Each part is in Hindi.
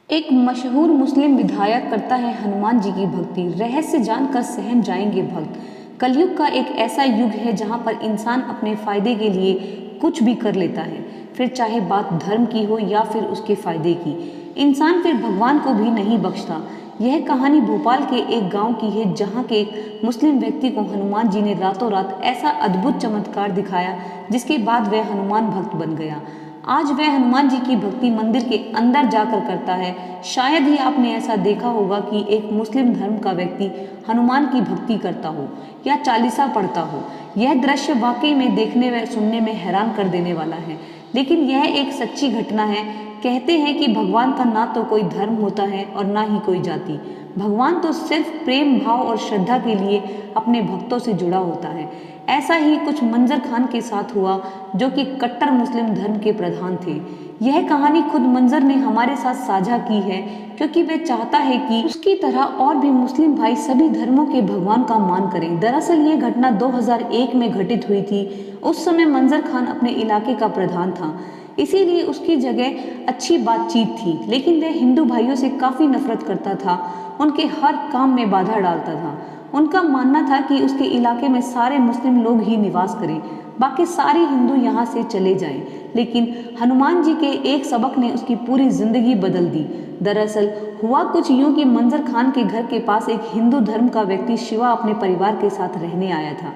एक मशहूर मुस्लिम विधायक करता है हनुमान जी की भक्ति, रहस्य जानकर सहम जाएंगे भक्त। कलयुग का एक ऐसा युग है जहाँ पर इंसान अपने फायदे के लिए कुछ भी कर लेता है, फिर चाहे बात धर्म की हो या फिर उसके फायदे की। इंसान फिर भगवान को भी नहीं बख्शता। यह कहानी भोपाल के एक गांव की है जहाँ के एक मुस्लिम व्यक्ति को हनुमान जी ने रातों रात ऐसा अद्भुत चमत्कार दिखाया जिसके बाद वह हनुमान भक्त बन गया। आज वह हनुमान जी की भक्ति मंदिर के अंदर जाकर करता है। शायद ही आपने ऐसा देखा होगा कि एक मुस्लिम धर्म का व्यक्ति हनुमान की भक्ति करता हो या चालीसा पढ़ता हो। यह दृश्य वाकई में देखने व सुनने में हैरान कर देने वाला है, लेकिन यह एक सच्ची घटना है। कहते हैं कि भगवान का ना तो कोई धर्म होता है और ना ही कोई जाति। भगवान तो सिर्फ प्रेम भाव और श्रद्धा के लिए अपने भक्तों से जुड़ा होता है। ऐसा ही कुछ मंजर खान के साथ हुआ, जो कि कट्टर मुस्लिम धर्म के प्रधान थे। यह कहानी खुद मंजर ने हमारे साथ साझा की है, क्योंकि वह चाहता है कि उसकी तरह और भी मुस्लिम भाई सभी धर्मों के भगवान का मान करें। दरअसल ये घटना 2001 में घटित हुई थी। उस समय मंजर खान अपने इलाके का प्रधान था, इसीलिए उसकी जगह अच्छी बातचीत थी, लेकिन वह हिंदू भाइयों से काफ़ी नफरत करता था, उनके हर काम में बाधा डालता था। उनका मानना था कि उसके इलाके में सारे मुस्लिम लोग ही निवास करें, बाकी सारे हिंदू यहाँ से चले जाएं। लेकिन हनुमान जी के एक सबक ने उसकी पूरी जिंदगी बदल दी। दरअसल हुआ कुछ यूं कि मंजर खान के घर के पास एक हिंदू धर्म का व्यक्ति शिवा अपने परिवार के साथ रहने आया था।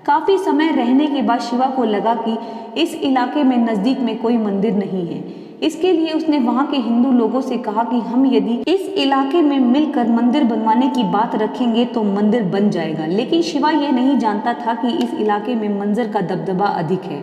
काफी समय रहने के बाद शिवा को लगा कि इस इलाके में नजदीक में कोई मंदिर नहीं है। इसके लिए उसने वहां के हिंदू लोगों से कहा कि हम यदि इस इलाके में मिलकर मंदिर बनवाने की बात रखेंगे तो मंदिर बन जाएगा। लेकिन शिवा यह नहीं जानता था कि इस इलाके में मंजर का दबदबा अधिक है,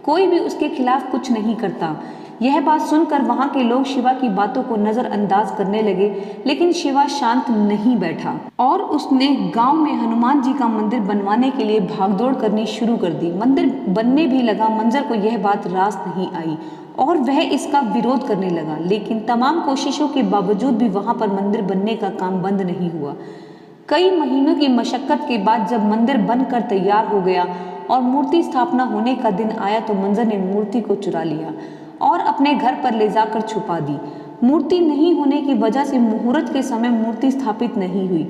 कोई भी उसके खिलाफ कुछ नहीं करता। यह बात सुनकर वहां के लोग शिवा की बातों को नजरअंदाज करने लगे, लेकिन शिवा शांत नहीं बैठा और उसने गांव में हनुमान जी का मंदिर बनवाने के लिए भागदौड़ करनी शुरू कर दी। मंदिर बनने भी लगा। मंजर को यह बात रास नहीं आई और वह इसका विरोध करने लगा, लेकिन तमाम कोशिशों के बावजूद भी वहां पर मंदिर बनने का काम बंद नहीं हुआ। कई महीनों की मशक्कत के बाद जब मंदिर बनकर तैयार हो गया और मूर्ति स्थापना होने का दिन आया तो मंजर ने मूर्ति को चुरा लिया और अपने घर पर ले जाकर छुपा दी। मूर्ति नहीं होने की वजह से मुहूर्त के समय मूर्ति स्थापित नहीं हुई।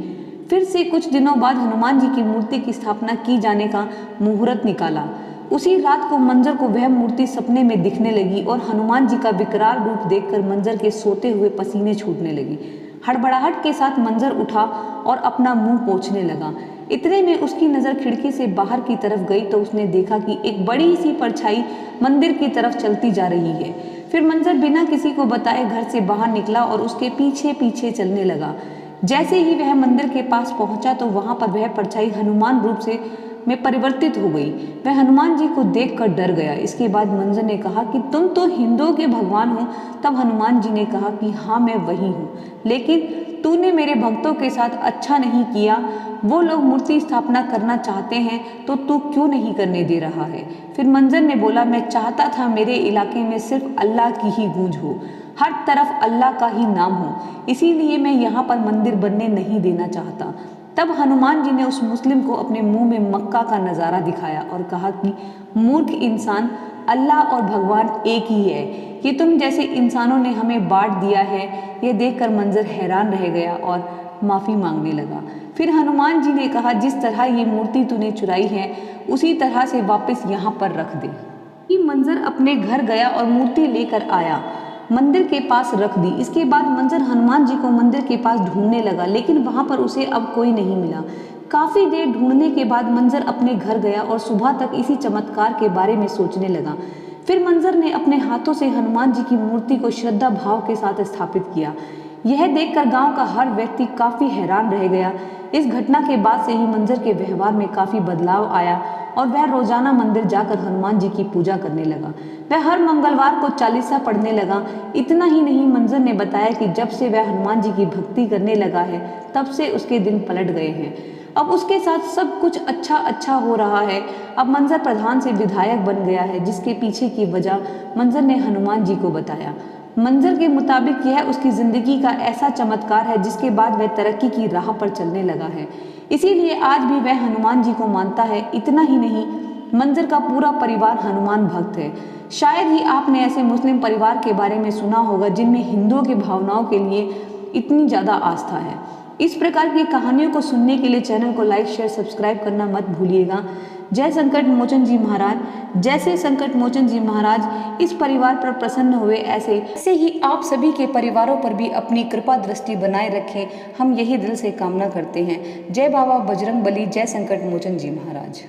फिर से कुछ दिनों बाद हनुमान जी की मूर्ति की स्थापना की जाने का मुहूर्त निकाला। उसी रात को मंजर को वह मूर्ति सपने में दिखने लगी और हनुमान जी का विकराल रूप देखकर मंजर के सोते हुए पसीने छूटने लगी। हड़बड़ाहट के साथ मंजर उठा और अपना मुंह पोंछने लगा। इतने में उसकी नज़र खिड़की से बाहर की तरफ गई तो उसने देखा कि एक बड़ी सी परछाई मंदिर की तरफ चलती जा रही है। फिर मंजर बिना किसी को बताए घर से बाहर निकला और उसके पीछे पीछे चलने लगा। जैसे ही वह मंदिर के पास पहुंचा तो वहां पर वह परछाई हनुमान रूप से में परिवर्तित हो गई। वह हनुमान जी को देखकर डर गया। इसके बाद मंजर ने कहा कि तुम तो हिंदुओं के भगवान हो। तब हनुमान जी ने कहा कि हाँ, मैं वही हूँ, लेकिन तूने मेरे भक्तों के साथ अच्छा नहीं किया। वो लोग मूर्ति स्थापना करना चाहते हैं तो तू क्यों नहीं करने दे रहा है? फिर मंजर ने बोला, मैं चाहता था मेरे इलाके में सिर्फ अल्लाह की ही गूंज हो, हर तरफ अल्लाह का ही नाम हो, इसीलिए मैं यहाँ पर मंदिर बनने नहीं देना चाहता। तब हनुमान जी ने उस मुस्लिम को अपने मुंह में मक्का का नज़ारा दिखाया और कहा कि मूर्ख इंसान, अल्लाह और भगवान एक ही है। ये तुम जैसे इंसानों ने हमें बांट दिया है। यह देखकर मंजर हैरान रह गया और माफ़ी मांगने लगा। फिर हनुमान जी ने कहा, जिस तरह ये मूर्ति तूने चुराई है उसी तरह से वापस यहाँ पर रख दे। ये मंजर अपने घर गया और मूर्ति लेकर आया, मंदिर के पास रख दी। इसके बाद मंजर हनुमान जी को मंदिर के पास ढूंढने लगा, लेकिन वहां पर उसे अब कोई नहीं मिला। काफी देर ढूंढने के बाद मंजर अपने घर गया और सुबह तक इसी चमत्कार के बारे में सोचने लगा। फिर मंजर ने अपने हाथों से हनुमान जी की मूर्ति को श्रद्धा भाव के साथ स्थापित किया। यह देखकर गांव का हर व्यक्ति काफी हैरान रह गया। इस घटना के बाद से ही मंजर के व्यवहार में काफी बदलाव आया और वह रोजाना मंदिर जाकर हनुमान जी की पूजा करने लगा। वह हर मंगलवार को चालीसा पढ़ने लगा। इतना ही नहीं, मंजर ने बताया कि जब से वह हनुमान जी की भक्ति करने लगा है तब से उसके दिन पलट गए हैं। अब उसके साथ सब कुछ अच्छा हो रहा है। अब मंजर प्रधान से विधायक बन गया है, जिसके पीछे की वजह मंजर ने हनुमान जी को बताया। मंजर के मुताबिक यह उसकी जिंदगी का ऐसा चमत्कार है जिसके बाद वह तरक्की की राह पर चलने लगा है। इसीलिए आज भी वह हनुमान जी को मानता है। इतना ही नहीं, मंजर का पूरा परिवार हनुमान भक्त है। शायद ही आपने ऐसे मुस्लिम परिवार के बारे में सुना होगा जिनमें हिंदुओं की भावनाओं के लिए इतनी ज़्यादा आस्था है। इस प्रकार की कहानियों को सुनने के लिए चैनल को लाइक शेयर सब्सक्राइब करना मत भूलिएगा। जय संकट मोचन जी महाराज। जैसे संकट मोचन जी महाराज इस परिवार पर प्रसन्न हुए, ऐसे ही आप सभी के परिवारों पर भी अपनी कृपा दृष्टि बनाए रखें, हम यही दिल से कामना करते हैं। जय बाबा बजरंग बली, जय संकट मोचन जी महाराज।